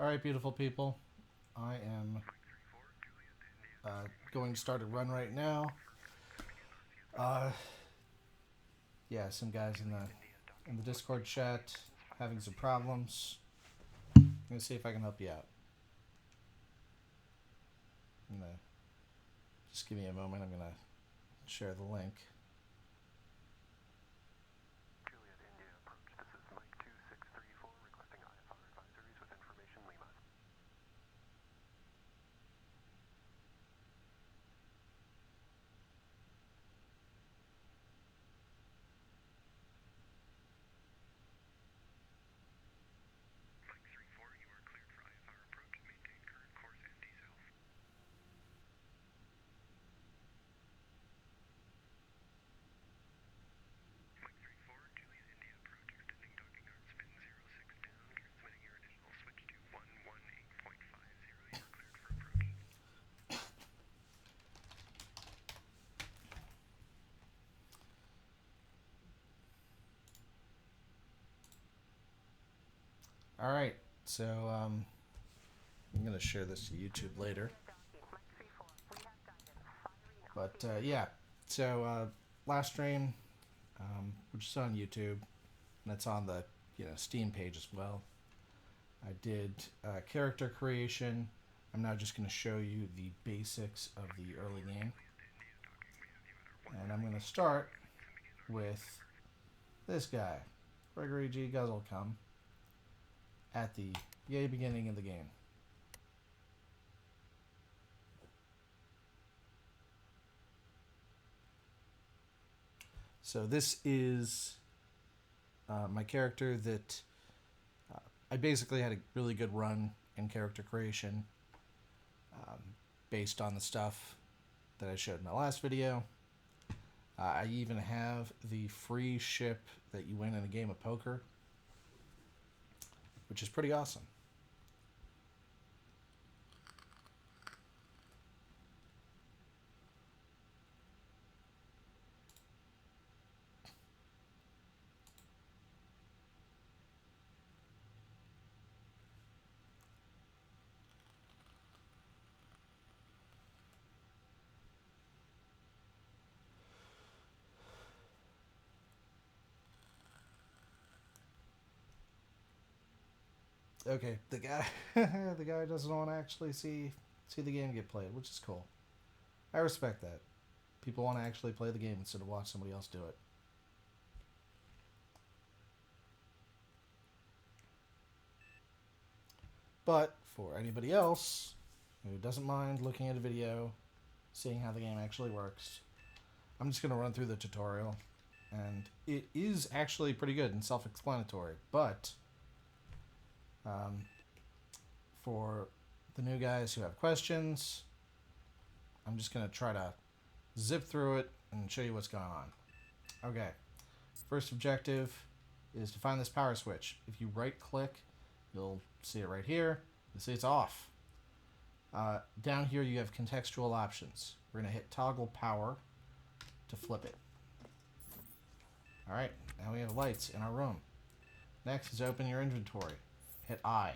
Alright, beautiful people. I am going to start a run right now. Uh, yeah, some guys in the Discord chat having some problems. I'm gonna see if I can help you out. Just give me a moment. I'm gonna share the link. All right, so I'm gonna share this to YouTube later. But yeah, so last stream, which is on YouTube, and it's on the Steam page as well. I did character creation. I'm now just going to show you the basics of the early game. And I'm going to start with this guy, Gregory G. Guzzlecum, at the beginning of the game. So this is my character that I basically had a really good run in character creation based on the stuff that I showed in my last video. I even have the free ship that you win in a game of poker, which is pretty awesome. Okay, the guy the guy doesn't want to actually see the game get played, which is cool. I respect that. People want to actually play the game instead of watch somebody else do it. But for anybody else who doesn't mind looking at a video, seeing how the game actually works, I'm just going to run through the tutorial. And it is actually pretty good and self-explanatory, but for the new guys who have questions, I'm just going to try to zip through it and show you what's going on. Okay, first objective is to find this power switch. If you right click, you'll see it right here. You'll see it's off. Down here you have contextual options. We're going to hit toggle power to flip it. Alright, now we have lights in our room. Next is open your inventory. Hit I.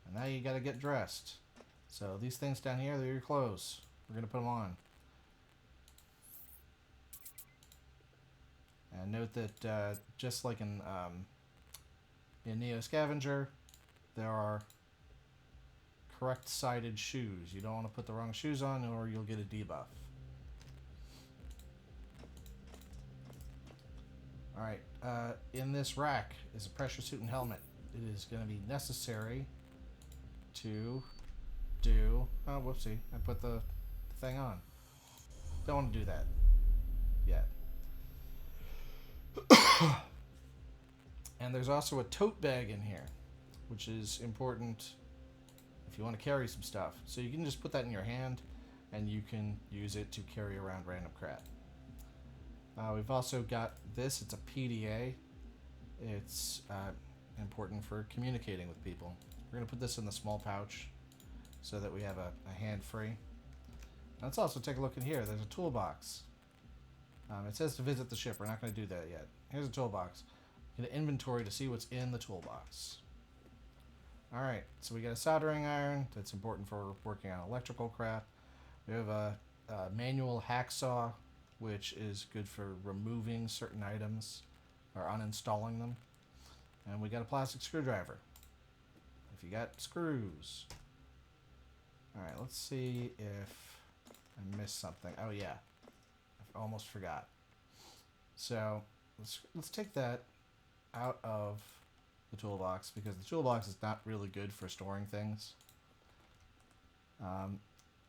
And now you gotta get dressed. So these things down here, they're your clothes. We're gonna put them on. And note that just like in Neo Scavenger, there are correct sided shoes. You don't want to put the wrong shoes on or you'll get a debuff. Alright, in this rack is a pressure suit and helmet. It is going to be necessary to do... Oh, whoopsie. I put the thing on. Don't want to do that yet. And there's also a tote bag in here, which is important if you want to carry some stuff. So you can just put that in your hand, and you can use it to carry around random crap. We've also got this. It's a PDA. It's important for communicating with people. We're going to put this in the small pouch so that we have a hand free. Let's also take a look in here. There's a toolbox. It says to visit the ship. We're not going to do that yet. Here's a toolbox. Get an inventory to see what's in the toolbox. Alright, so we got a soldering iron that's important for working on electrical crap. We have a manual hacksaw, which is good for removing certain items or uninstalling them. And we got a plastic screwdriver. If you got screws. Alright, let's see if I missed something. Oh yeah, I almost forgot. So let's take that out of the toolbox because the toolbox is not really good for storing things.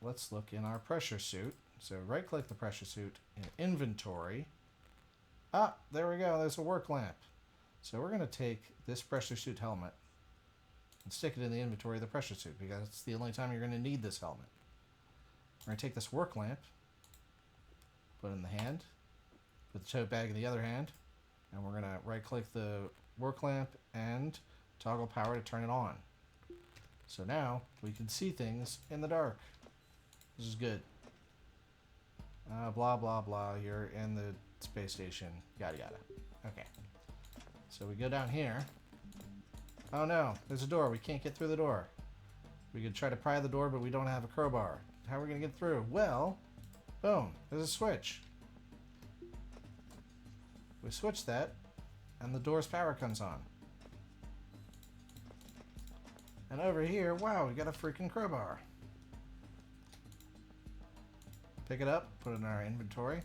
Let's look in our pressure suit. So right click the pressure suit in inventory. Ah, there we go. There's a work lamp. So we're going to take this pressure suit helmet and stick it in the inventory of the pressure suit because it's the only time you're going to need this helmet. We're going to take this work lamp, put it in the hand, put the tote bag in the other hand, and we're going to right click the work lamp and toggle power to turn it on. So now we can see things in the dark. This is good. Blah, blah, blah. You're in the space station. Yada, yada. Okay. So we go down here. Oh no, there's a door. We can't get through the door. We could try to pry the door, but we don't have a crowbar. How are we going to get through? Well, boom. There's a switch. We switch that, and the door's power comes on. And over here, wow, we got a freaking crowbar. Pick it up, put it in our inventory,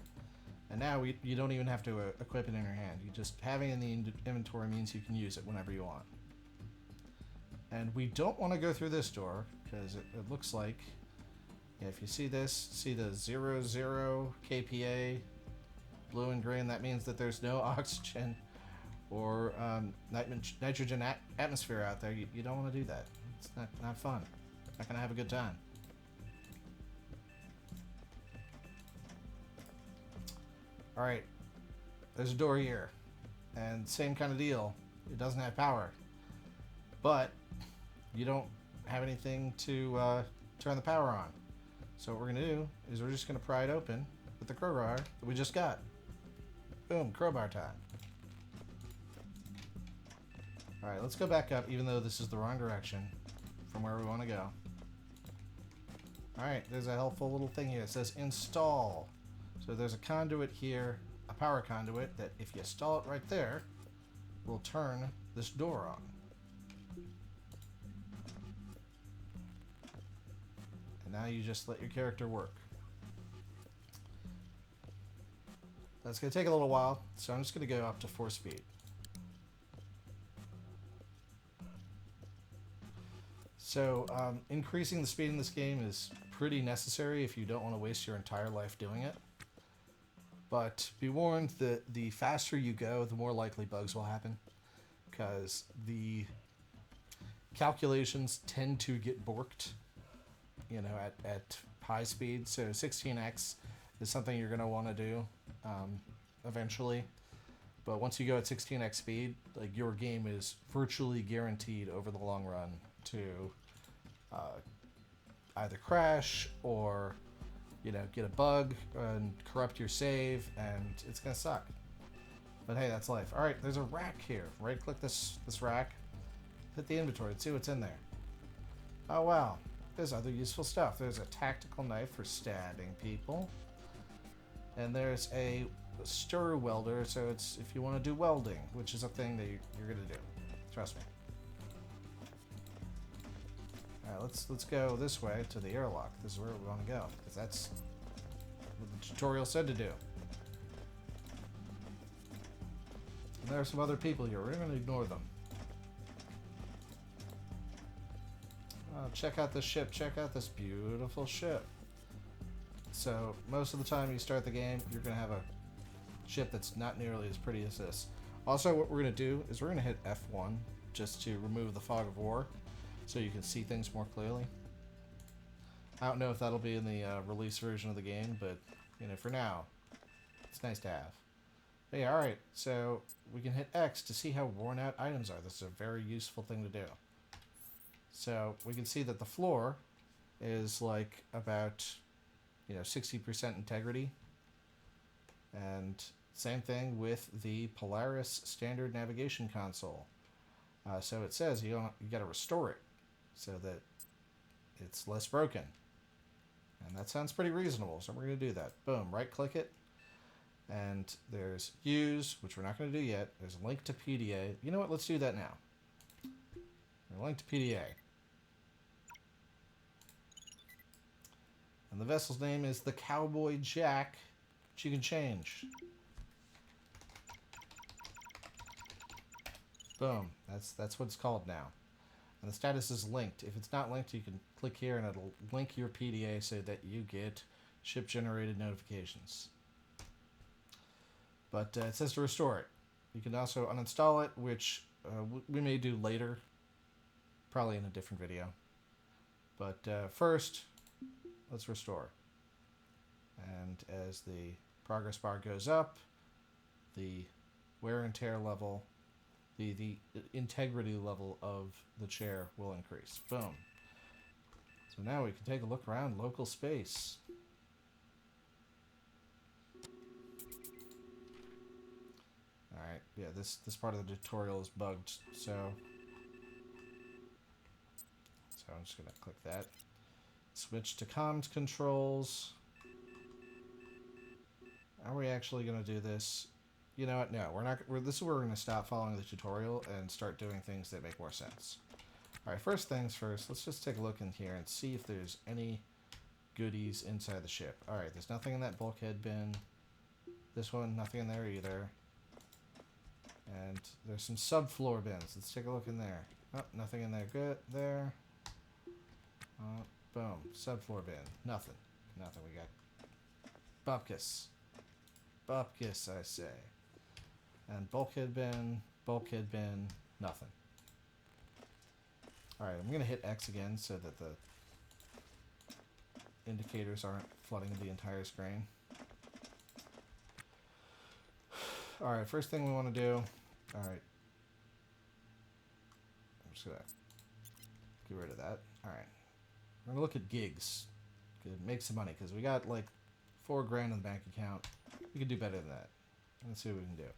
and now you don't even have to equip it in your hand. You just having it in the inventory means you can use it whenever you want. And we don't want to go through this door because it looks like, yeah, if you see this, see the 00 kPa blue and green, that means that there's no oxygen or nitrogen atmosphere out there. You don't want to do that. It's not fun. Not going to have a good time. Alright, there's a door here, and same kind of deal. It doesn't have power, but you don't have anything to turn the power on. So what we're going to do is we're just going to pry it open with the crowbar that we just got. Boom, crowbar time. Alright, let's go back up, even though this is the wrong direction from where we want to go. Alright, there's a helpful little thing here. It says install. So there's a conduit here, a power conduit, that if you install it right there, will turn this door on. And now you just let your character work. That's going to take a little while, so I'm just going to go up to 4 speed. So increasing the speed in this game is pretty necessary if you don't want to waste your entire life doing it. But be warned that the faster you go, the more likely bugs will happen. Because the calculations tend to get borked, you know, at high speed. So 16x is something you're going to want to do eventually. But once you go at 16x speed, like, your game is virtually guaranteed over the long run to either crash or, you know, get a bug and corrupt your save, and it's gonna suck. But hey, that's life. All right, there's a rack here. Right click this rack, hit the inventory, and see what's in there. Oh wow, there's other useful stuff. There's a tactical knife for stabbing people, and there's a stir welder. So it's if you want to do welding, which is a thing that you're gonna do. Trust me. Alright, let's go this way to the airlock. This is where we want to go, because that's what the tutorial said to do. And there are some other people here. We're going to ignore them. Check out this ship. Check out this beautiful ship. So, most of the time you start the game, you're going to have a ship that's not nearly as pretty as this. Also, what we're going to do is we're going to hit F1 just to remove the fog of war, so you can see things more clearly. I don't know if that'll be in the release version of the game, but, you know, for now, it's nice to have. But yeah, alright, so we can hit X to see how worn out items are. This is a very useful thing to do. So we can see that the floor is like about, you know, 60% integrity. And same thing with the Polaris standard navigation console. So it says you got to restore it so that it's less broken. And that sounds pretty reasonable, so we're going to do that. Boom, right-click it. And there's use, which we're not going to do yet. There's a link to PDA. You know what? Let's do that now. A link to PDA. And the vessel's name is the Cowboy Jack, which you can change. Boom. That's what it's called now. And the status is linked. If it's not linked, you can click here and it'll link your PDA so that you get ship-generated notifications. But it says to restore it. You can also uninstall it, which we may do later. Probably in a different video. But first, let's restore. And as the progress bar goes up, the wear and tear level, the integrity level of the chair will increase. Boom. So now we can take a look around local space. Alright, yeah, this part of the tutorial is bugged, so I'm just going to click that. Switch to comms controls. Are we actually going to do this? You know what? No, we're not. This is where we're going to stop following the tutorial and start doing things that make more sense. All right, first things first. Let's just take a look in here and see if there's any goodies inside the ship. All right, there's nothing in that bulkhead bin. This one, nothing in there either. And there's some subfloor bins. Let's take a look in there. Oh, nothing in there. Good there. Boom. Subfloor bin. Nothing. Nothing. We got Bupkis. Bupkis, I say. And bulkhead bin, nothing. Alright, I'm going to hit X again so that the indicators aren't flooding the entire screen. Alright, first thing we want to do... Alright. I'm just going to get rid of that. Alright. We're going to look at gigs. Make some money, because we got like $4,000 in the bank account. We can do better than that. Let's see what we can do.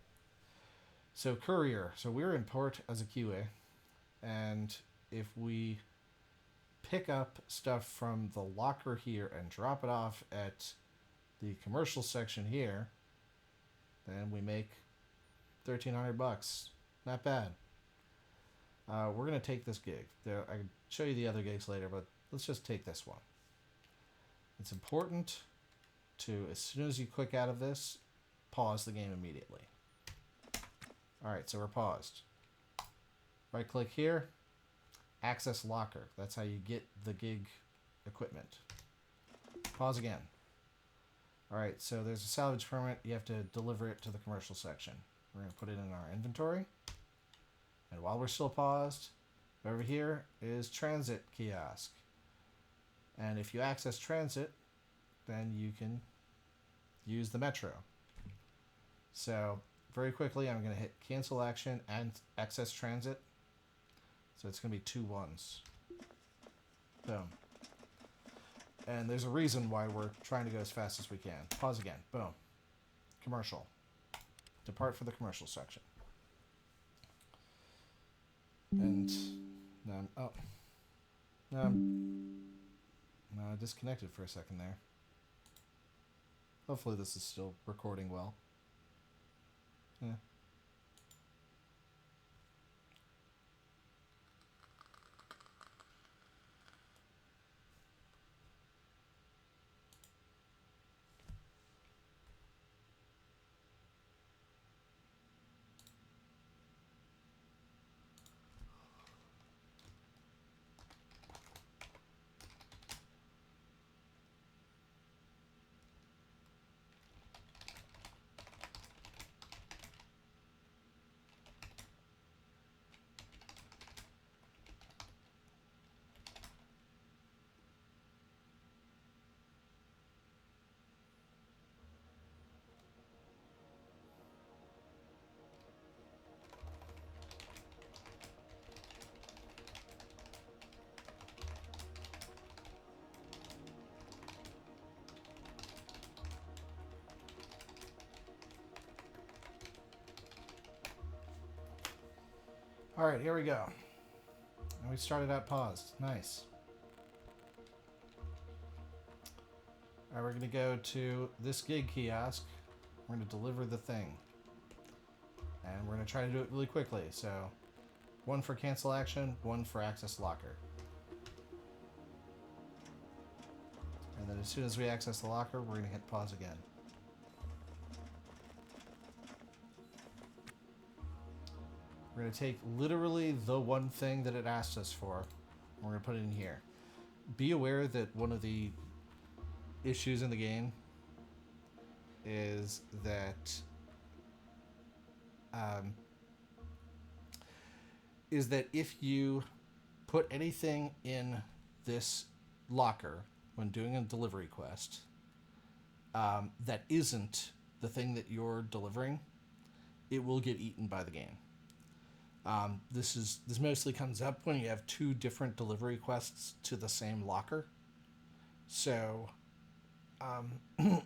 So Courier. So we're in port as a QA, and if we pick up stuff from the locker here and drop it off at the commercial section here, then we make $1,300. Not bad. We're gonna take this gig. I can show you the other gigs later, but let's just take this one. It's important to, as soon as you click out of this, pause the game immediately. Alright, so we're paused. Right click here, access locker. That's how you get the gig equipment. Pause again. Alright, so there's a salvage permit. You have to deliver it to the commercial section. We're going to put it in our inventory. And while we're still paused, over here is transit kiosk. And if you access transit, then you can use the metro. So very quickly, I'm going to hit cancel action and access transit. So it's going to be 2 1s. Boom. And there's a reason why we're trying to go as fast as we can. Pause again. Boom. Commercial. Depart for the commercial section. And now I disconnected for a second there. Hopefully this is still recording well. Yeah. All right, here we go. And we started out paused. Nice. All right, we're going to go to this gig kiosk. We're going to deliver the thing. And we're going to try to do it really quickly. So, one for cancel action, one for access locker. And then as soon as we access the locker, we're going to hit pause again. We're going to take literally the one thing that it asked us for. We're going to put it in here. Be aware that one of the issues in the game is that if you put anything in this locker when doing a delivery quest that isn't the thing that you're delivering, it will get eaten by the game. This mostly comes up when you have two different delivery quests to the same locker. So,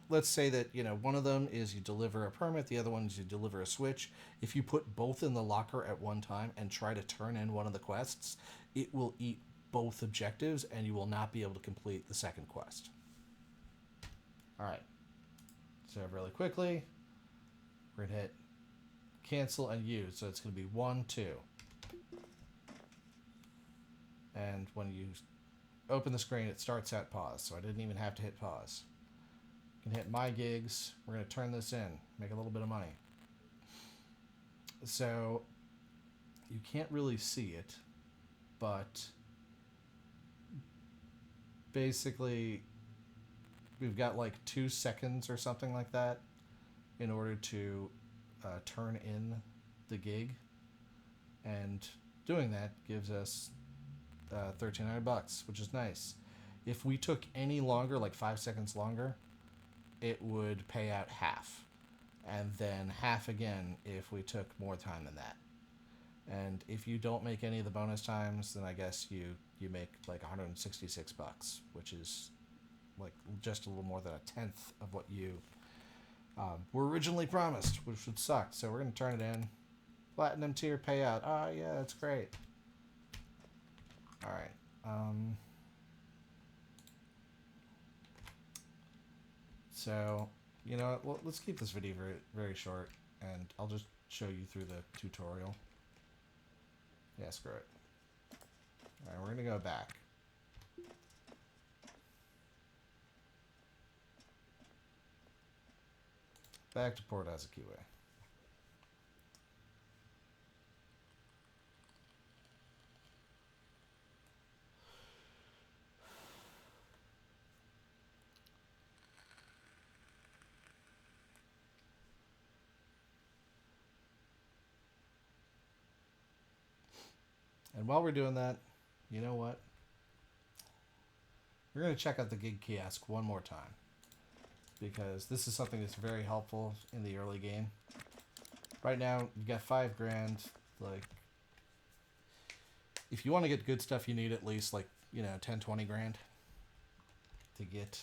let's say that, one of them is you deliver a permit, the other one is you deliver a switch. If you put both in the locker at one time and try to turn in one of the quests, it will eat both objectives and you will not be able to complete the second quest. Alright. So really quickly, we're going to hit cancel and use. So it's going to be 1, 2. And when you open the screen, it starts at pause. So I didn't even have to hit pause. You can hit my gigs. We're going to turn this in, make a little bit of money. So you can't really see it, but basically we've got like 2 seconds or something like that in order to turn in the gig, and doing that gives us $1,300, which is nice. If we took any longer, like 5 seconds longer, it would pay out half, and then half again if we took more time than that. And if you don't make any of the bonus times, then I guess you make like $166, which is like just a little more than a tenth of what you were originally promised, which would suck. So we're going to turn it in. Platinum tier payout. Oh, yeah, that's great. All right. So, well, let's keep this video very, very short, and I'll just show you through the tutorial. Yeah, screw it. All right, we're going to go back. Back to Port Azukiwe. And while we're doing that, you know what? We're going to check out the gig kiosk one more time, because this is something that's very helpful in the early game. Right now, you've got $5,000. Like, if you want to get good stuff, you need at least 10, 20 grand to get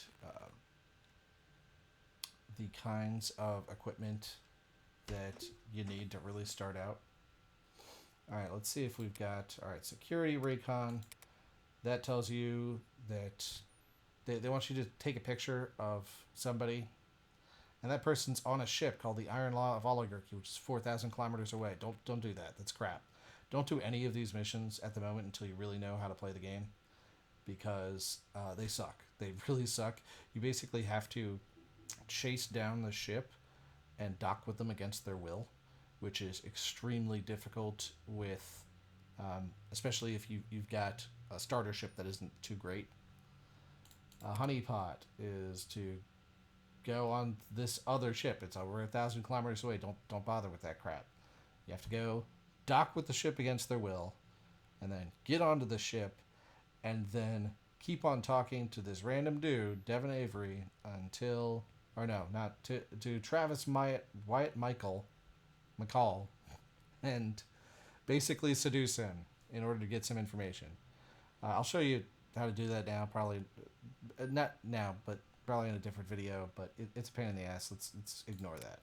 the kinds of equipment that you need to really start out. All right, let's see if we've got, all right, security recon. That tells you that they want you to take a picture of somebody, and that person's on a ship called the Iron Law of Oligarchy, which is 4,000 kilometers away. Don't do that. That's crap. Don't do any of these missions at the moment until you really know how to play the game, because they suck. They really suck. You basically have to chase down the ship and dock with them against their will, which is extremely difficult with, especially if you've got a starter ship that isn't too great. A honeypot is to go on this other ship. It's over 1,000 kilometers away. Don't bother with that crap. You have to go dock with the ship against their will, and then get onto the ship, and then keep on talking to this random dude, Devin Avery, until, or no, not to Travis Wyatt McCall, and basically seduce him in order to get some information. I'll show you how to do that now, probably not now, but probably in a different video, but it's a pain in the ass. Let's ignore that.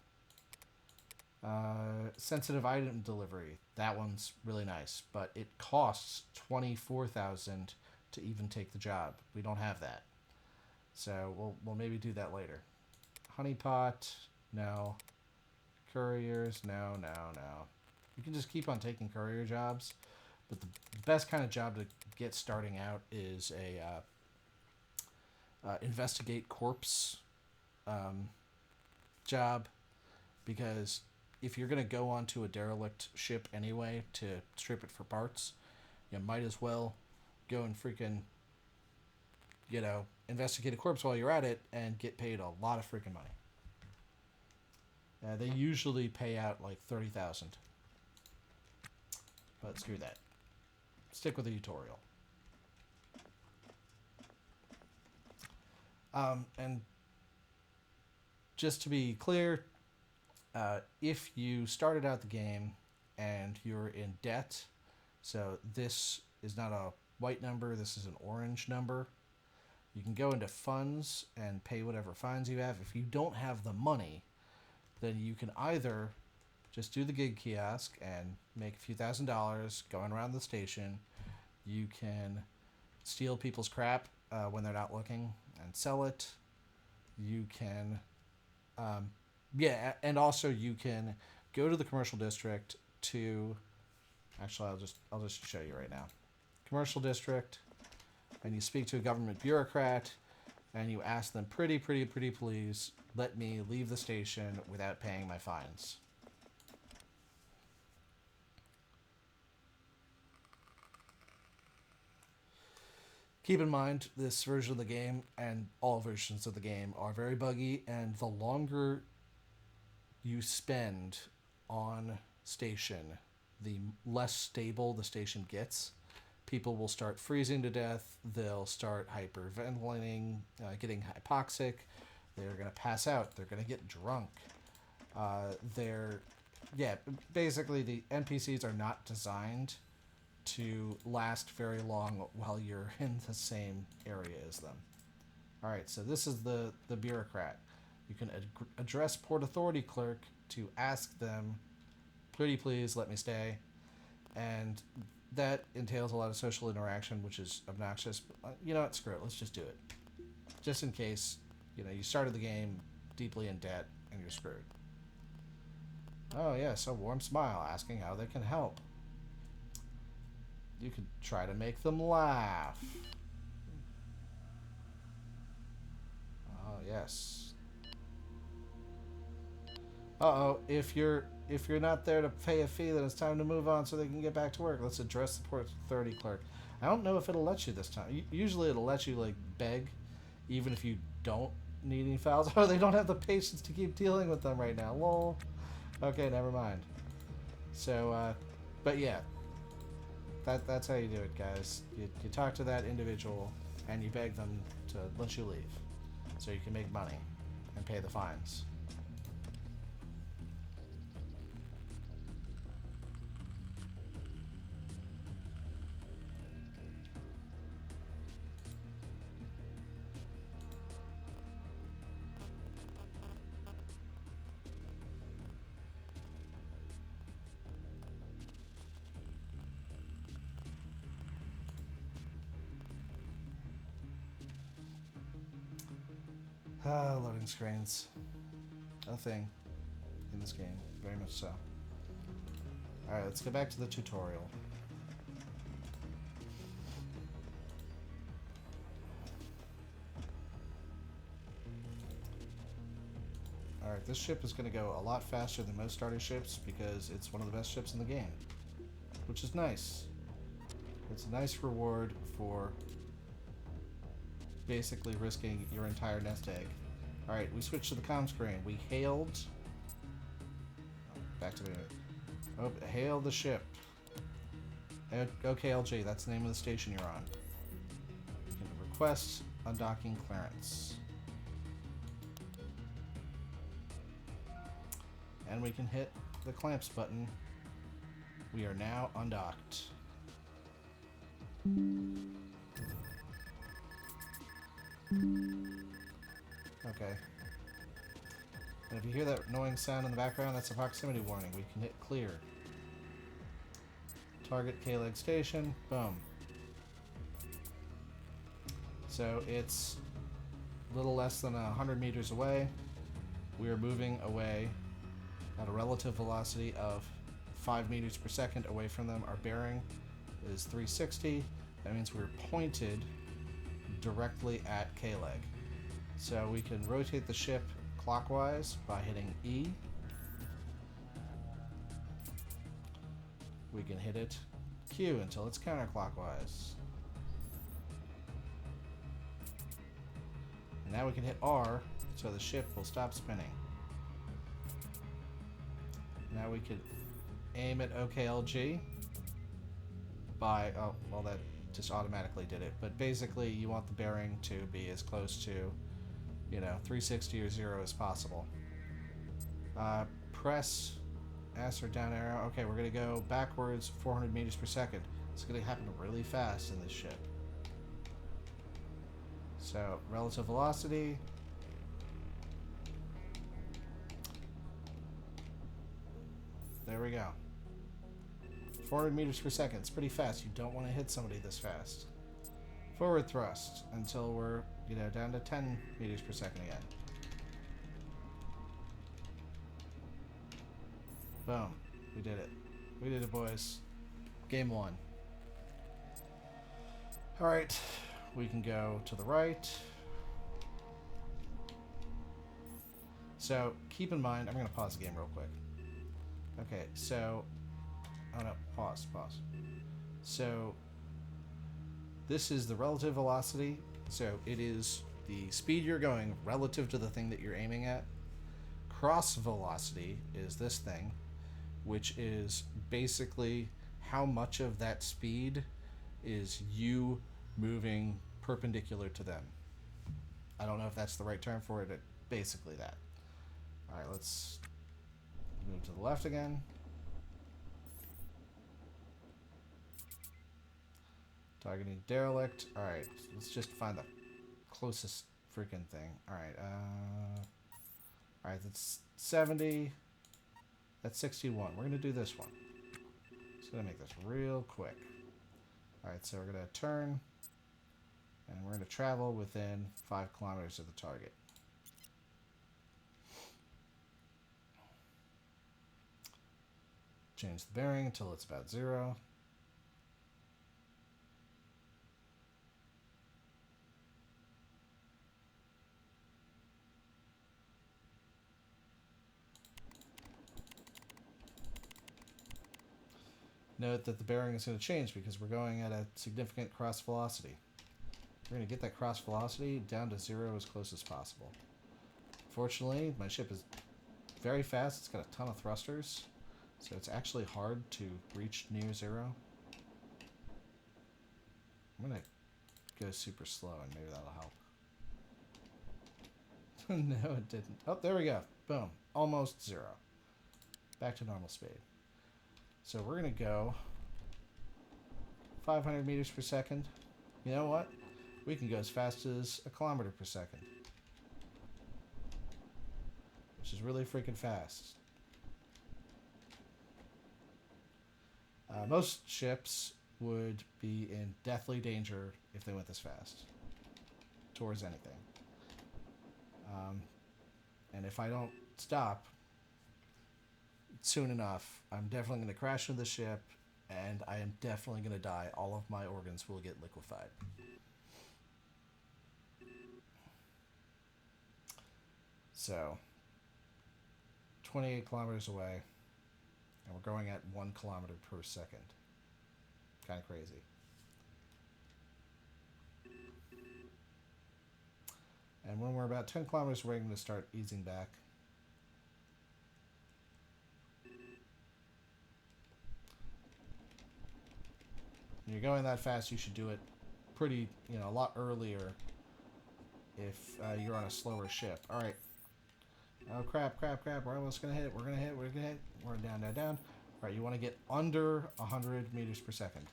Sensitive item delivery. That one's really nice, but it costs 24,000 to even take the job. We don't have that, so we'll maybe do that later. Honeypot, no. Couriers, no, no, no. You can just keep on taking courier jobs, but the best kind of job to get starting out is a investigate corpse job, because if you're going to go onto a derelict ship anyway to strip it for parts, you might as well go and freaking, investigate a corpse while you're at it and get paid a lot of freaking money. They usually pay out like 30,000, but screw that. Stick with the tutorial. And just to be clear, if you started out the game and you're in debt, so this is not a white number, this is an orange number, you can go into funds and pay whatever fines you have. If you don't have the money, then you can either just do the gig kiosk and make a few $1,000s going around the station. You can steal people's crap when they're not looking and sell it. You can, and also you can go to the commercial district to. Actually, I'll just show you right now. Commercial district, and you speak to a government bureaucrat, and you ask them, pretty please, let me leave the station without paying my fines. Keep in mind, this version of the game and all versions of the game are very buggy, and the longer you spend on station, the less stable the station gets. People will start freezing to death, they'll start hyperventilating, getting hypoxic, they're going to pass out, they're going to get drunk. Basically the NPCs are not designed to last very long while you're in the same area as them. Alright, so this is the bureaucrat. You can address Port Authority clerk to ask them, pretty please let me stay. And that entails a lot of social interaction, which is obnoxious. But, you know what, screw it, let's just do it. Just in case, you started the game deeply in debt and you're screwed. Oh yes, a warm smile, asking how they can help. You could try to make them laugh. Oh yes. Uh-oh, if you're not there to pay a fee, then it's time to move on so they can get back to work. Let's address the Port Authority clerk. I don't know if it'll let you this time. Usually it'll let you, like, beg, even if you don't need any files. Oh, they don't have the patience to keep dealing with them right now. Lol. Okay, never mind. So, but yeah. That's how you do it, guys. You talk to that individual, and you beg them to let you leave, so you can make money and pay the fines. Loading screens. A thing in this game. Very much so. Alright, let's go back to the tutorial. Alright, this ship is going to go a lot faster than most starter ships because it's one of the best ships in the game. Which is nice. It's a nice reward for basically risking your entire nest egg. Alright, we switched to the comm screen. We hailed... Back to the... Oh, hail the ship. OKLG, that's the name of the station you're on. You can request undocking clearance. And we can hit the clamps button. We are now undocked. Okay. And if you hear that annoying sound in the background, that's a proximity warning. We can hit clear. Target K-Leg Station. Boom. So it's a little less than 100 meters away. We are moving away at a relative velocity of 5 meters per second away from them. Our bearing is 360. That means we're pointed directly at K-Leg. So we can rotate the ship clockwise by hitting E. We can hit it Q until it's counterclockwise. And now we can hit R so the ship will stop spinning. Now we could aim at OKLG by, oh, well, that just automatically did it. But basically, you want the bearing to be as close to, 360 or 0 as possible. Press S or down arrow. Okay, we're going to go backwards 400 meters per second. It's going to happen really fast in this ship. So, relative velocity. There we go. 400 meters per second. It's pretty fast. You don't want to hit somebody this fast. Forward thrust until we're, down to 10 meters per second again. Boom. We did it. We did it, boys. Game 1. Alright. We can go to the right. So, keep in mind, I'm going to pause the game real quick. Okay, so... Oh no, pause. So, this is the relative velocity. So, it is the speed you're going relative to the thing that you're aiming at. Cross velocity is this thing, which is basically how much of that speed is you moving perpendicular to them. I don't know if that's the right term for it, but basically that. Alright, let's move to the left again. Targeting Derelict. Alright, let's just find the closest freaking thing. Alright, that's 70. That's 61. We're going to do this one. Just going to make this real quick. Alright, so we're going to turn. And we're going to travel within 5 kilometers of the target. Change the bearing until it's about 0. Note that the bearing is going to change because we're going at a significant cross velocity. We're going to get that cross velocity down to 0 as close as possible. Fortunately, my ship is very fast. It's got a ton of thrusters, so it's actually hard to reach near 0. I'm going to go super slow and maybe that'll help. No, it didn't. Oh, there we go. Boom. Almost 0. Back to normal speed. So we're going to go 500 meters per second. You know what? We can go as fast as 1 kilometer per second. Which is really freaking fast. Most ships would be in deathly danger if they went this fast. Towards anything. And if I don't stop soon enough, I'm definitely going to crash into the ship, and I am definitely going to die. All of my organs will get liquefied. So, 28 kilometers away, and we're going at 1 kilometer per second. Kind of crazy. And when we're about 10 kilometers away, I'm going to start easing back. When you're going that fast, you should do it pretty, a lot earlier if you're on a slower ship. Alright. Oh, crap. We're almost going to hit it. We're going to hit. We're down. Alright, you want to get under 100 meters per second.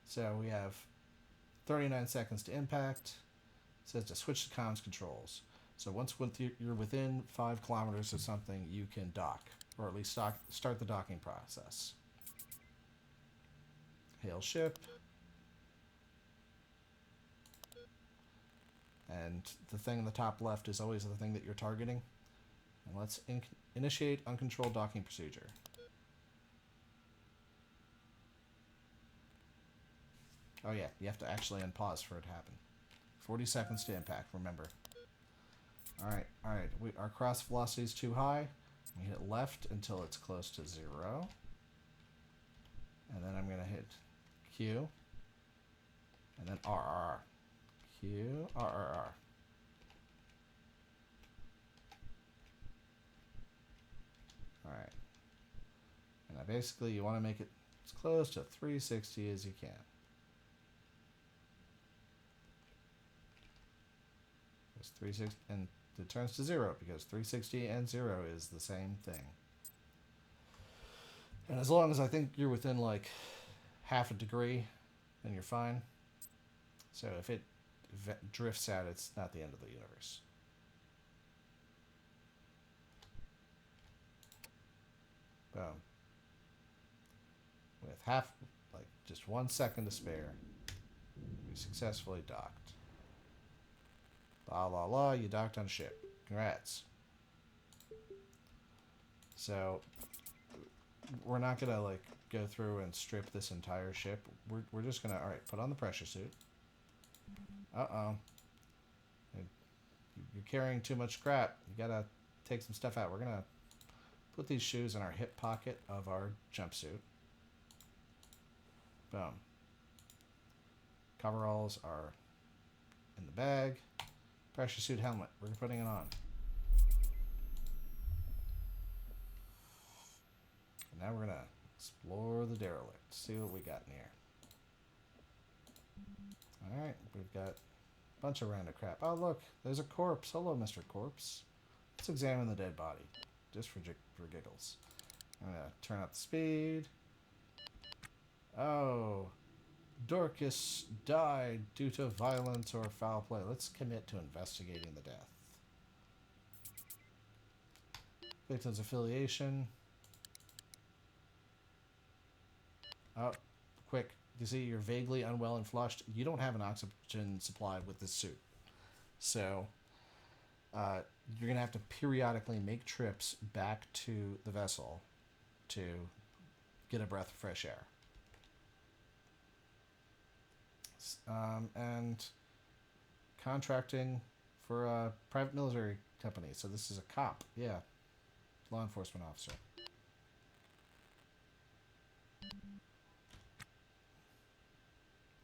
So we have 39 seconds to impact. It says to switch to comms controls. So once you're within 5 kilometers of something, you can dock, or at least start the docking process. Hail ship. And the thing in the top left is always the thing that you're targeting. And let's initiate uncontrolled docking procedure. Oh yeah, you have to actually unpause for it to happen. 40 seconds to impact, remember. Alright. Our cross velocity is too high. We hit left until it's close to 0. And then I'm going to hit Q. And then RR. Q, RRR. Alright. And now basically you want to make it as close to 360 as you can. It's 360, and it turns to 0 because 360 and 0 is the same thing. And as long as I think you're within like half a degree, then you're fine. So if it drifts out, it's not the end of the universe. Boom. With just 1 second to spare, we successfully docked. La la la, you docked on a ship. Congrats. So, we're not going to go through and strip this entire ship. We're just going to, alright, put on the pressure suit. Uh-oh. You're carrying too much crap. You got to take some stuff out. We're going to put these shoes in our hip pocket of our jumpsuit. Boom. Coveralls are in the bag. Pressure suit helmet. We're putting it on. And now we're going to explore the derelict. See what we got in here. Alright, we've got a bunch of random crap. Oh, look, there's a corpse. Hello, Mr. Corpse. Let's examine the dead body, just for giggles. I'm going to turn up the speed. Oh, Dorcas died due to violence or foul play. Let's commit to investigating the death. Victim's affiliation. Oh, quick. You see, you're vaguely unwell and flushed. You don't have an oxygen supply with this suit. So, you're going to have to periodically make trips back to the vessel to get a breath of fresh air. And contracting for a private military company. So this is a cop. Yeah. Law enforcement officer.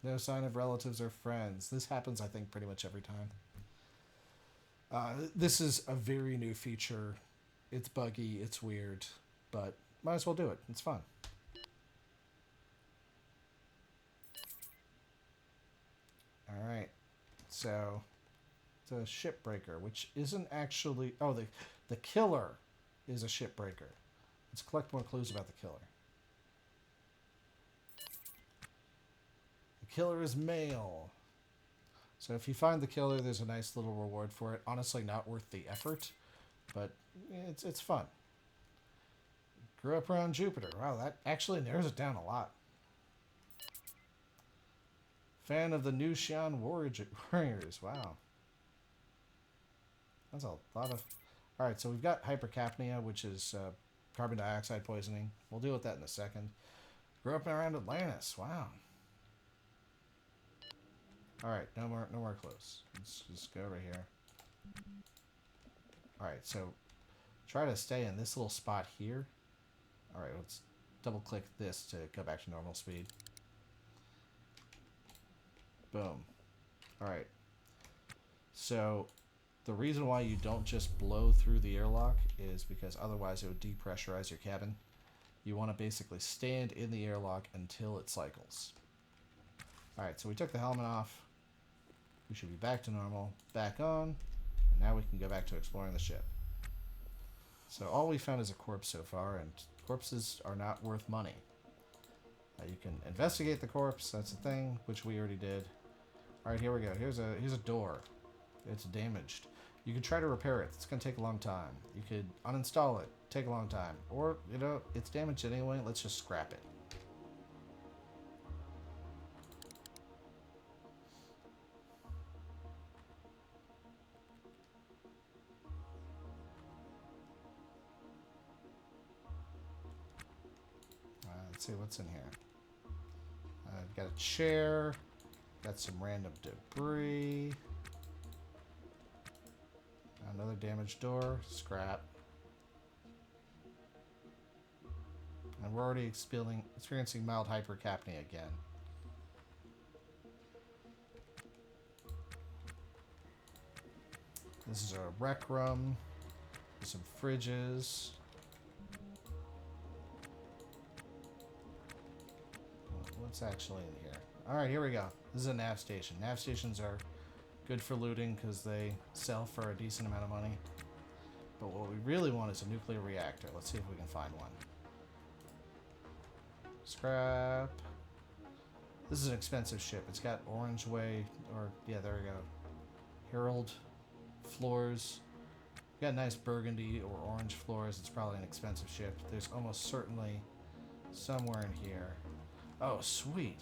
No sign of relatives or friends. This happens, I think, pretty much every time. This is a very new feature. It's buggy, it's weird, but might as well do it. It's fun. Alright, so it's a shipbreaker, which isn't actually... Oh, the killer is a shipbreaker. Let's collect more clues about the killer. The killer is male. So if you find the killer, there's a nice little reward for it. Honestly, not worth the effort, but it's fun. Grew up around Jupiter. Wow, that actually narrows it down a lot. Fan of the New Xi'an Warriors. Wow. That's a lot of... Alright, so we've got hypercapnia, which is carbon dioxide poisoning. We'll deal with that in a second. Grew up around Atlantis. Wow. Alright, no more clues. Let's just go over here. Alright, so try to stay in this little spot here. Alright, let's double click this to go back to normal speed. Boom. Alright. So the reason why you don't just blow through the airlock is because otherwise it would depressurize your cabin. You want to basically stand in the airlock until it cycles. Alright, so we took the helmet off. We should be back to normal. Back on. And now we can go back to exploring the ship. So all we found is a corpse so far, and corpses are not worth money. You can investigate the corpse. That's a thing, which we already did. Alright, here we go. Here's a door. It's damaged. You could try to repair it. It's going to take a long time. You could uninstall it. Take a long time. Or, you know, it's damaged anyway. Let's just scrap it. Let's see what's in here. I've got a chair. Got some random debris. Another damaged door. Scrap. And we're already experiencing mild hypercapnia again. This is a rec room. There's some fridges. What's actually in here? Alright, here we go. This is a nav station. Nav stations are good for looting because they sell for a decent amount of money. But what we really want is a nuclear reactor. Let's see if we can find one. Scrap. This is an expensive ship. It's got orange way, or yeah, there we go. Herald floors. Got nice burgundy or orange floors. It's probably an expensive ship. There's almost certainly somewhere in here. Oh, sweet.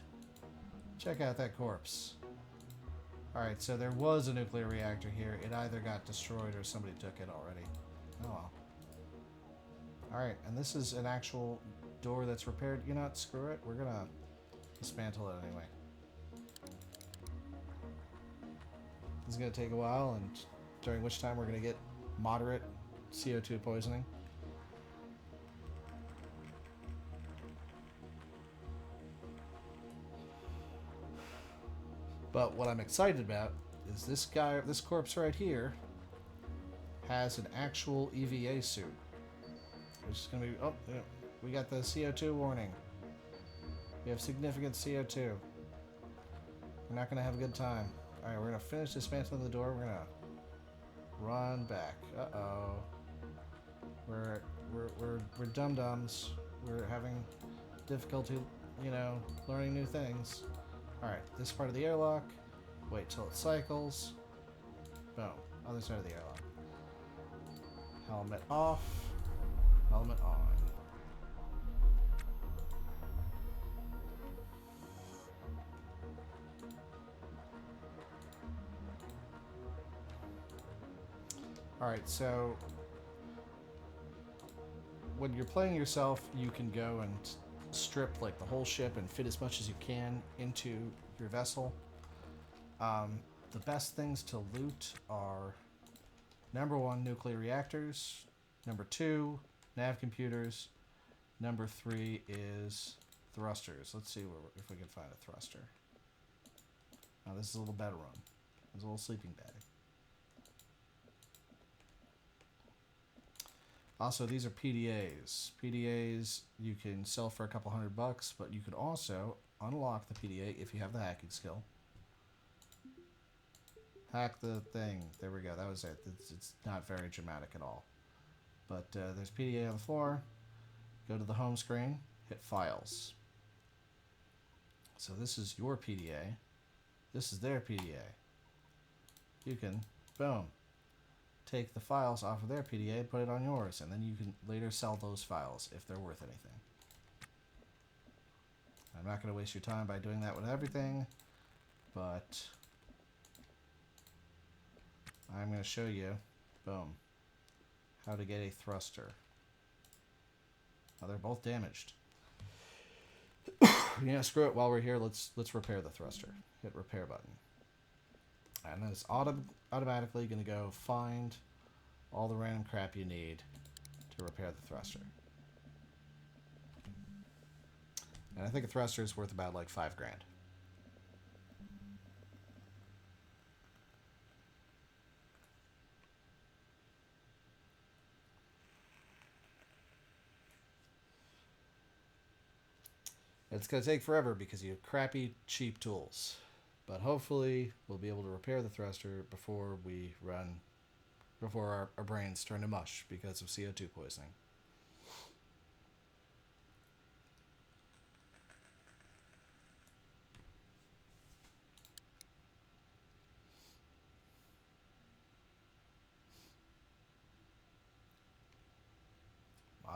Check out that corpse. Alright, so there was a nuclear reactor here. It either got destroyed or somebody took it already. Oh well. Alright, and this is an actual door that's repaired. You know what? Screw it. We're gonna dismantle it anyway. This is gonna take a while, and during which time we're gonna get moderate CO2 poisoning. But what I'm excited about is this corpse right here has an actual EVA suit. Which is going to be, oh, yeah, we got the CO2 warning. We have significant CO2. We're not going to have a good time. Alright, we're going to finish dismantling the door. We're going to run back. Uh-oh. We're dum-dums. We're having difficulty, you know, learning new things. Alright, this part of the airlock. Wait till it cycles. Boom. Other side of the airlock. Helmet off. Helmet on. Alright, so when you're playing yourself, you can go and strip like the whole ship and fit as much as you can into your vessel. The best things to loot are number 1, nuclear reactors. Number 2, nav computers. Number 3 is thrusters. Let's see if we can find a thruster. Now this is a little bedroom. There's a little sleeping bag. Also, these are PDAs. PDAs you can sell for a couple $100, but you could also unlock the PDA if you have the hacking skill. Hack the thing. There we go. That was it. It's not very dramatic at all. But there's PDA on the floor. Go to the home screen. Hit Files. So this is your PDA. This is their PDA. You can, boom, take the files off of their PDA and put it on yours, and then you can later sell those files if they're worth anything. I'm not going to waste your time by doing that with everything, but I'm going to show you, boom, how to get a thruster. Now they're both damaged. Yeah, screw it. While we're here, let's repair the thruster. Hit repair button. And then it's automatically going to go find all the random crap you need to repair the thruster. And I think a thruster is worth about like $5 grand. It's going to take forever because you have crappy, cheap tools. But hopefully we'll be able to repair the thruster before our brains turn to mush because of CO2 poisoning.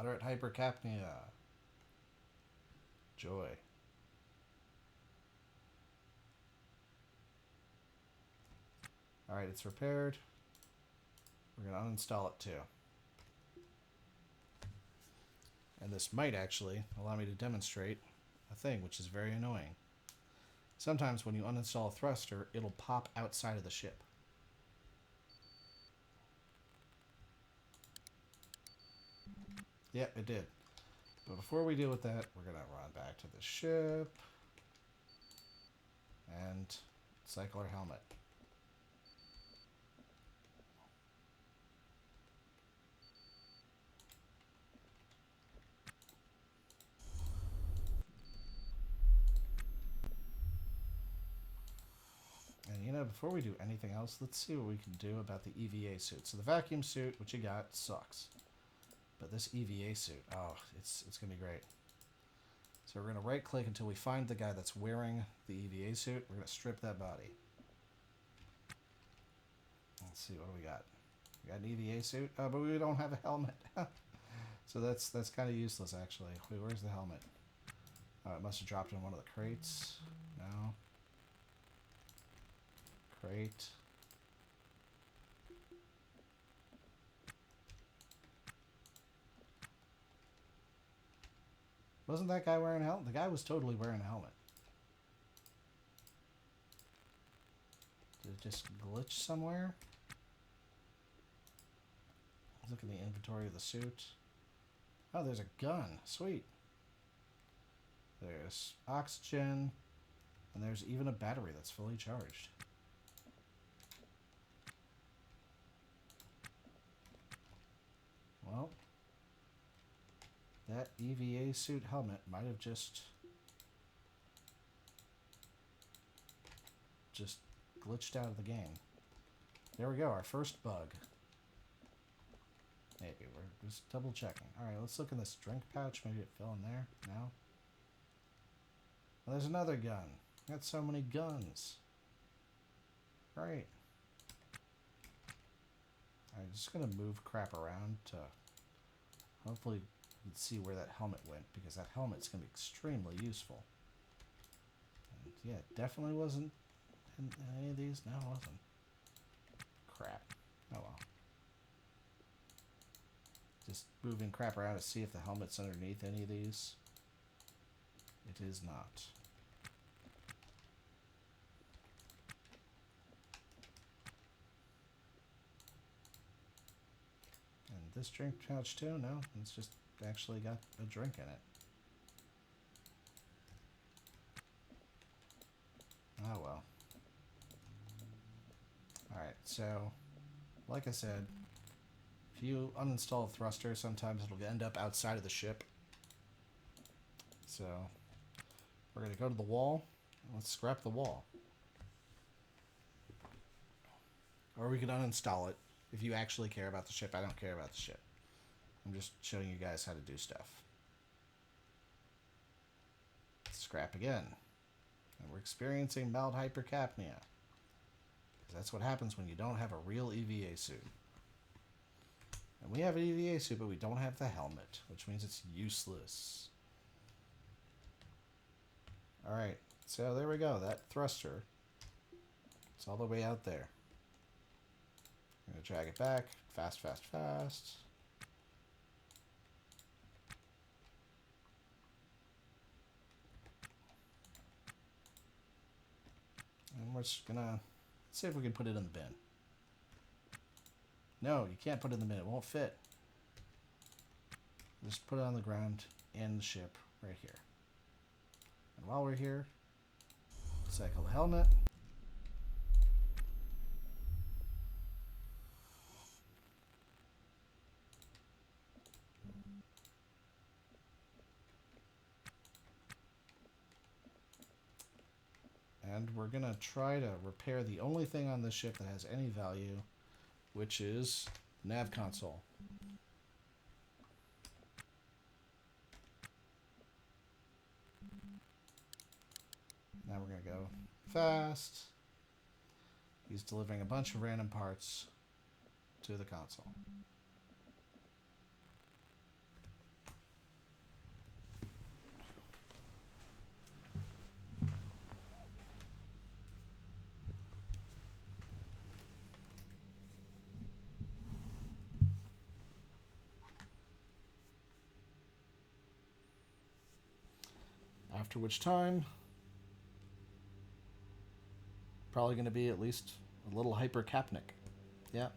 Moderate hypercapnia. Joy. Alright, it's repaired. We're going to uninstall it too. And this might actually allow me to demonstrate a thing which is very annoying. Sometimes when you uninstall a thruster, it'll pop outside of the ship. Yep, it did. But before we deal with that, we're going to run back to the ship and cycle our helmet. And you know, before we do anything else, let's see what we can do about the EVA suit. So the vacuum suit, which you got, sucks. But this EVA suit, oh, it's going to be great. So we're going to right click until we find the guy that's wearing the EVA suit. We're going to strip that body. Let's see, what do we got? We got an EVA suit, but we don't have a helmet. So that's kind of useless, actually. Wait, where's the helmet? Oh, it must have dropped in one of the crates. No. Crate. Wasn't that guy wearing a helmet? The guy was totally wearing a helmet. Did it just glitch somewhere? Look in the inventory of the suit. Oh, there's a gun. Sweet. There's oxygen. And there's even a battery that's fully charged. Well, that EVA suit helmet might have just glitched out of the game. There we go, our first bug. Maybe, we're just double checking. Alright, let's look in this drink pouch. Maybe it fell in there. No? Well, there's another gun. Got so many guns. Great. I'm just going to move crap around to hopefully you can see where that helmet went, because that helmet's going to be extremely useful. And yeah, it definitely wasn't in any of these. No, it wasn't. Crap. Oh well. Just moving crap around to see if the helmet's underneath any of these. It is not. And this drink pouch too? No, it's just actually got a drink in it. Oh well. Alright, so like I said, if you uninstall a thruster, sometimes it'll end up outside of the ship. So we're going to go to the wall. Let's scrap the wall. Or we can uninstall it if you actually care about the ship. I don't care about the ship. I'm just showing you guys how to do stuff. Scrap again. And we're experiencing mild hypercapnia. Because that's what happens when you don't have a real EVA suit. And we have an EVA suit, but we don't have the helmet, which means it's useless. Alright, so there we go. That thruster, it's all the way out there. I'm going to drag it back. Fast, fast, fast. And we're just going to see if we can put it in the bin. No, you can't put it in the bin. It won't fit. Just put it on the ground in the ship right here. And while we're here, cycle the helmet. And we're going to try to repair the only thing on this ship that has any value, which is nav console. Now we're going to go fast. He's delivering a bunch of random parts to the console. After which time, probably going to be at least a little hypercapnic. Yeah.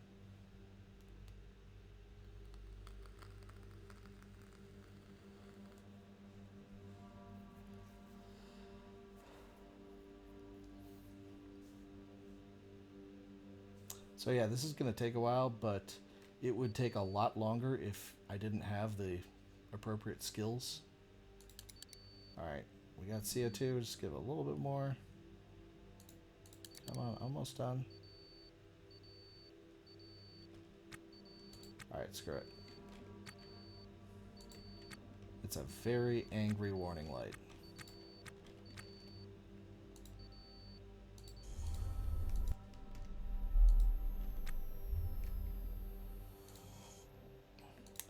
So yeah, this is going to take a while, but it would take a lot longer if I didn't have the appropriate skills. Alright, we got CO2, just give it a little bit more. Come on, almost done. Alright, screw it. It's a very angry warning light.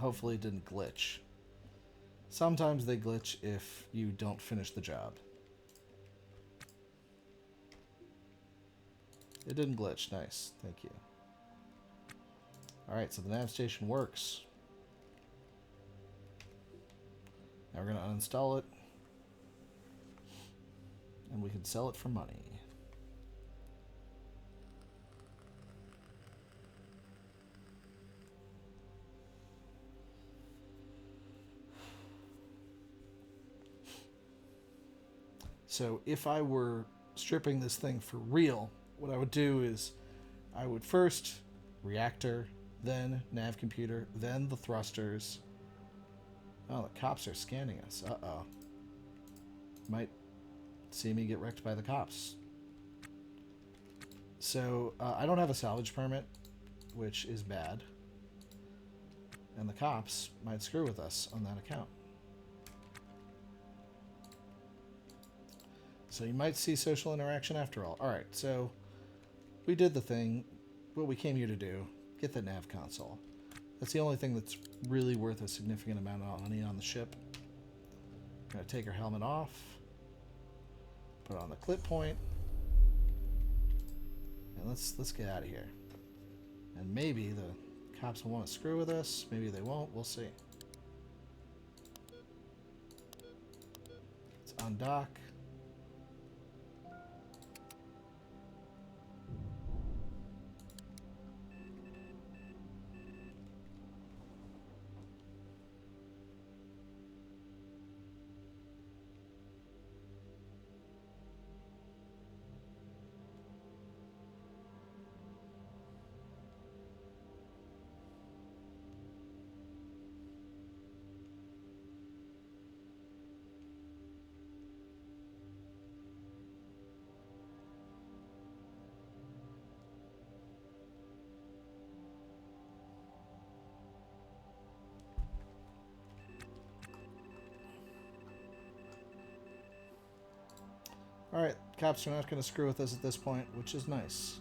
Hopefully it didn't glitch. Sometimes they glitch if you don't finish the job. It didn't glitch. Nice. Thank you. Alright, so the nav station works. Now we're going to uninstall it. And we can sell it for money. So if I were stripping this thing for real, what I would do is I would first reactor, then nav computer, then the thrusters. Oh, the cops are scanning us. Uh-oh. Might see me get wrecked by the cops. So I don't have a salvage permit, which is bad. And the cops might screw with us on that account. So you might see social interaction after all. Alright, so we did the thing, what we came here to do, get the nav console. That's the only thing that's really worth a significant amount of money on the ship. We're going to take our helmet off, put on the clip point, and let's get out of here. And maybe the cops will want to screw with us, maybe they won't, we'll see. Let's undock. Alright, cops are not going to screw with us at this point, which is nice.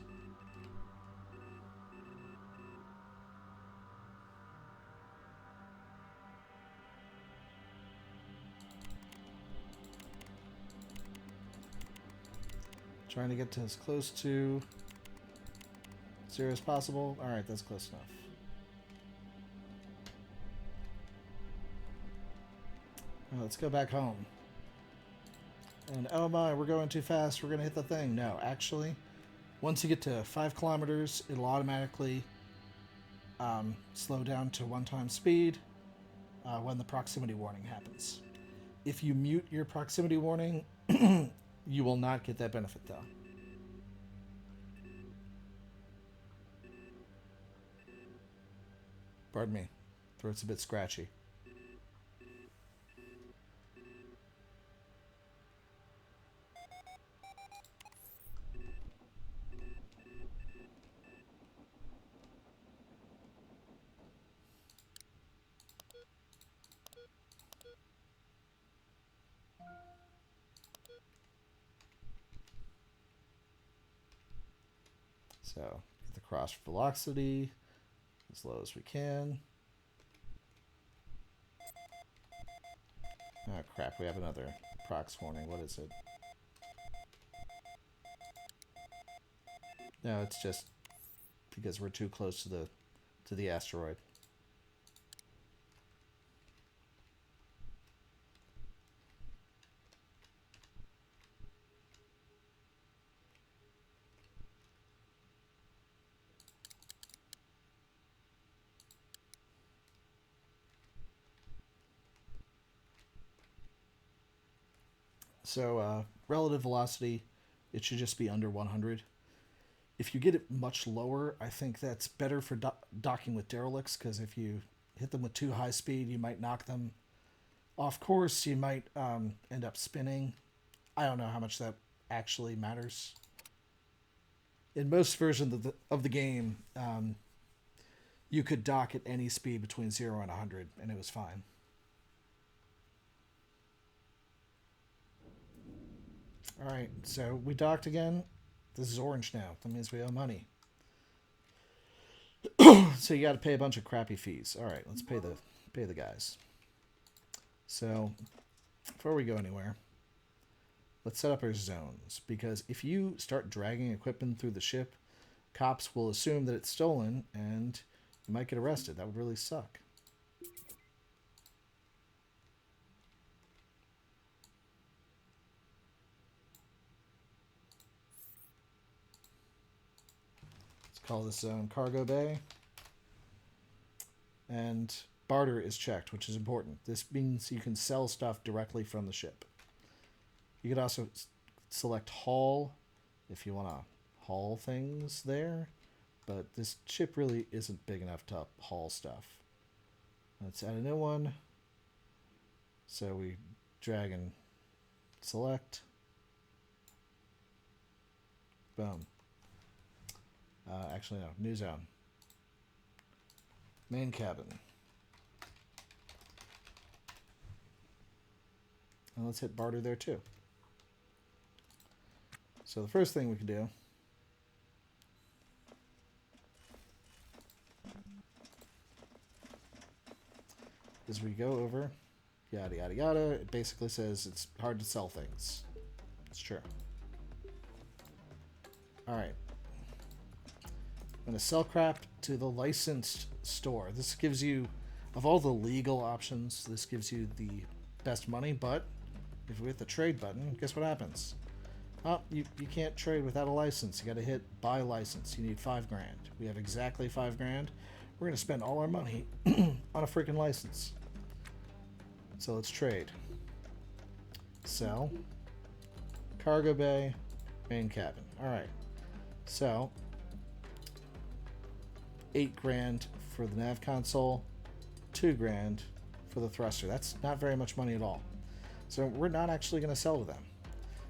Trying to get to as close to 0 as possible. Alright, that's close enough. Well, let's go back home. And oh my, we're going too fast, we're going to hit the thing. No, actually, once you get to 5 kilometers, it'll automatically slow down to 1x speed when the proximity warning happens. If you mute your proximity warning, you will not get that benefit though. Pardon me, throat's a bit scratchy. So, get the cross velocity as low as we can. Oh crap, we have another prox warning. What is it? No, it's just because we're too close to the asteroid. So relative velocity, it should just be under 100. If you get it much lower, I think that's better for docking with derelicts, because if you hit them with too high speed, you might knock them off course. You might end up spinning. I don't know how much that actually matters. In most versions of the game, you could dock at any speed between 0 and 100, and it was fine. All right, so we docked again. This is orange now. That means we owe money. So you got to pay a bunch of crappy fees. All right, let's pay the guys. So before we go anywhere, let's set up our zones, because if you start dragging equipment through the ship, cops will assume that it's stolen and you might get arrested. That would really suck. Let's call this zone Cargo Bay. And barter is checked, which is important. This means you can sell stuff directly from the ship. You could also select haul if you want to haul things there, but this ship really isn't big enough to haul stuff. Let's add a new one. So we drag and select. Boom. Actually, no. New zone. Main cabin. And let's hit barter there too. So the first thing we can do is we go over, yada yada yada. It basically says it's hard to sell things. It's true. Alright. I'm going to sell crap to the licensed store. This gives you, of all the legal options, this gives you the best money, but if we hit the trade button, guess what happens? Oh, you can't trade without a license. You got to hit buy license. You need $5 grand. We have exactly $5 grand. We're going to spend all our money on a freaking license. So let's trade. Sell. Cargo bay. Main cabin. Alright. So, 8 grand for the nav console. 2 grand for the thruster. That's not very much money at all. So we're not actually going to sell to them.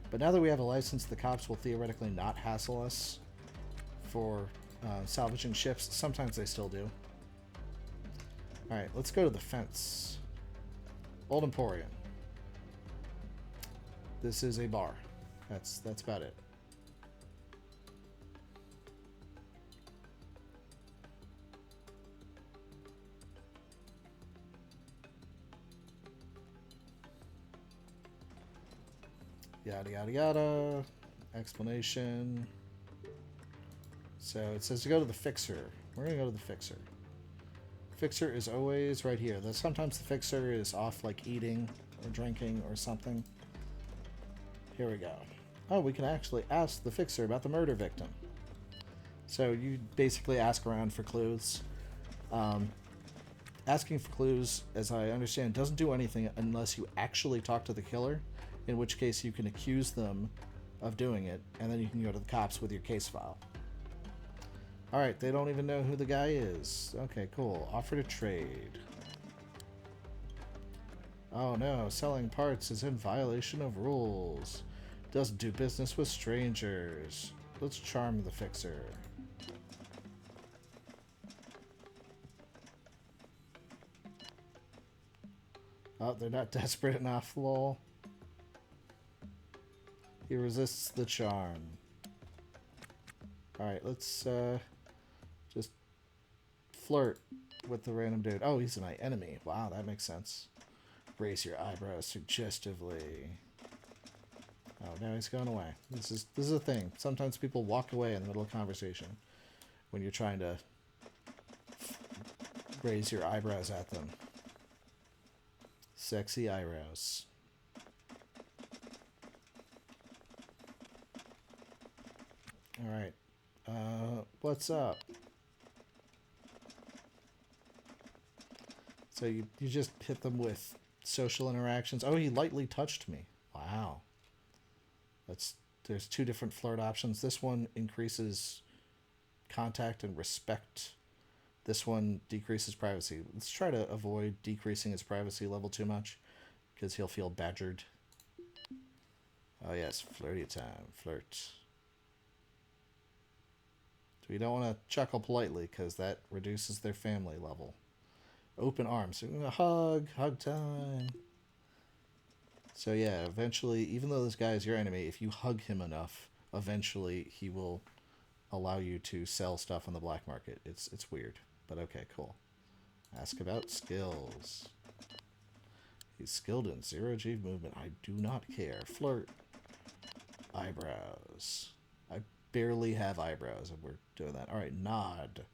But now that we have a license, the cops will theoretically not hassle us for salvaging ships. Sometimes they still do. Alright, let's go to the fence. Old Emporium. This is a bar. That's about it. Yada yada yada. Explanation. So it says to go to the fixer. We're gonna go to the fixer. Fixer is always right here. Though sometimes the fixer is off, like eating or drinking or something. Here we go. Oh, we can actually ask the fixer about the murder victim. So you basically ask around for clues. Asking for clues, as I understand, doesn't do anything unless you actually talk to the killer, in which case you can accuse them of doing it, and then you can go to the cops with your case file. Alright, they don't even know who the guy is. Okay, cool. Offer to trade. Oh no, selling parts is in violation of rules. Doesn't do business with strangers. Let's charm the fixer. Oh, they're not desperate enough, lol. He resists the charm. Alright, let's just flirt with the random dude. Oh, he's an enemy. Wow, that makes sense. Raise your eyebrows suggestively. Oh, now he's gone away. This is a thing. Sometimes people walk away in the middle of conversation when you're trying to raise your eyebrows at them. Sexy eyebrows. Alright. What's up? So you just hit them with social interactions. Oh, he lightly touched me. Wow. There's two different flirt options. This one increases contact and respect. This one decreases privacy. Let's try to avoid decreasing his privacy level too much, because he'll feel badgered. Oh yes, flirty time. Flirt. We don't want to chuckle politely, because that reduces their family level. Open arms. Hug time. So yeah, eventually, even though this guy is your enemy, if you hug him enough, eventually he will allow you to sell stuff on the black market. It's weird, but okay, cool. Ask about skills. He's skilled in zero-G movement. I do not care. Flirt. Eyebrows. I barely have eyebrows, and we're doing that. All right, nod.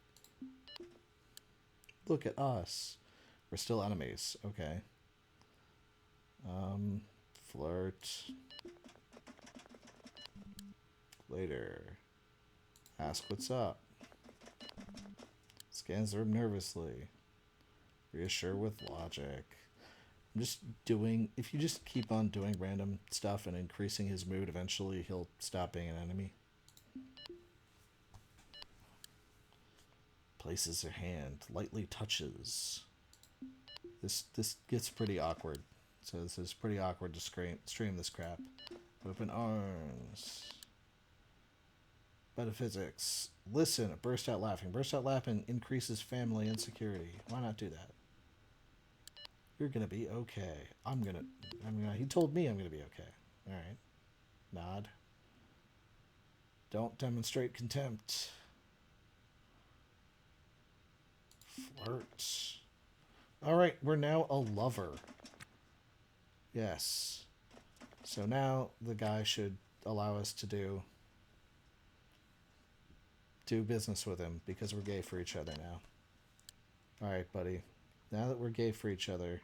Look at us. We're still enemies. Okay. Flirt. Later. Ask what's up. Scans the room nervously. Reassure with logic. I'm just doing... If you just keep on doing random stuff and increasing his mood, eventually he'll stop being an enemy. Places her hand. Lightly touches. This gets pretty awkward. So this is pretty awkward to stream this crap. Open arms. Metaphysics. Listen, burst out laughing. Burst out laughing increases family insecurity. Why not do that? You're gonna be okay. He told me I'm gonna be okay. Alright. Nod. Don't demonstrate contempt. Flirt. Alright, we're now a lover. Yes. So now the guy should allow us to do business with him, because we're gay for each other now. Alright, buddy. Now that we're gay for each other,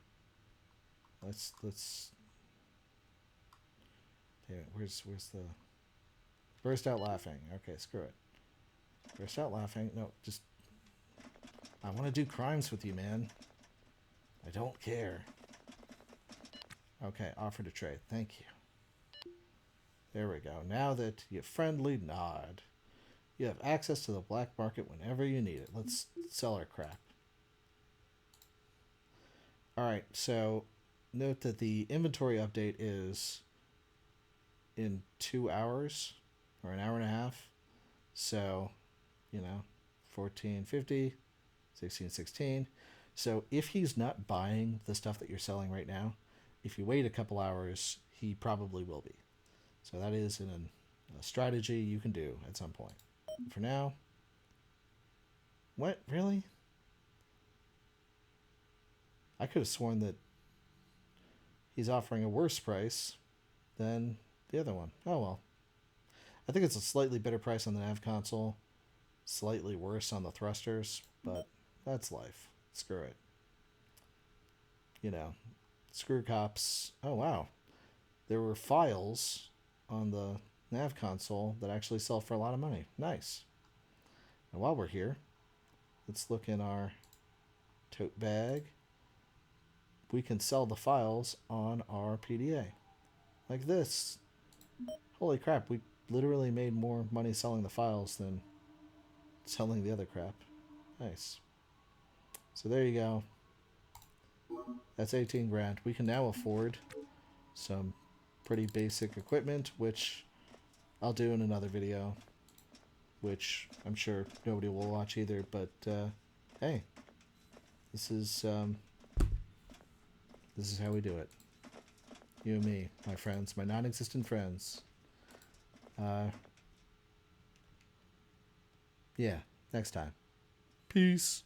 let's damn it, where's the burst out laughing? Okay, screw it. Burst out laughing. No, just I want to do crimes with you, man. I don't care. Okay, offer to trade. Thank you. There we go. Now that you friendly nod, you have access to the black market whenever you need it. Let's sell our crap. Alright, so note that the inventory update is in 2 hours, or an hour and a half. So, 1450, 1616. So if he's not buying the stuff that you're selling right now, if you wait a couple hours, he probably will be. So that is a strategy you can do at some point. For now... What? Really? I could have sworn that he's offering a worse price than the other one. Oh well. I think it's a slightly better price on the nav console, slightly worse on the thrusters, but that's life. Screw it. Screw cops. Oh wow. There were files on the nav console that actually sell for a lot of money. Nice. And while we're here, let's look in our tote bag. We can sell the files on our PDA. Like this. Holy crap, we literally made more money selling the files than selling the other crap. Nice. So there you go. That's 18 grand. We can now afford some pretty basic equipment, which I'll do in another video, which I'm sure nobody will watch either, but hey, this is how we do it. You and me, my friends, my non-existent friends. Yeah, next time. Peace.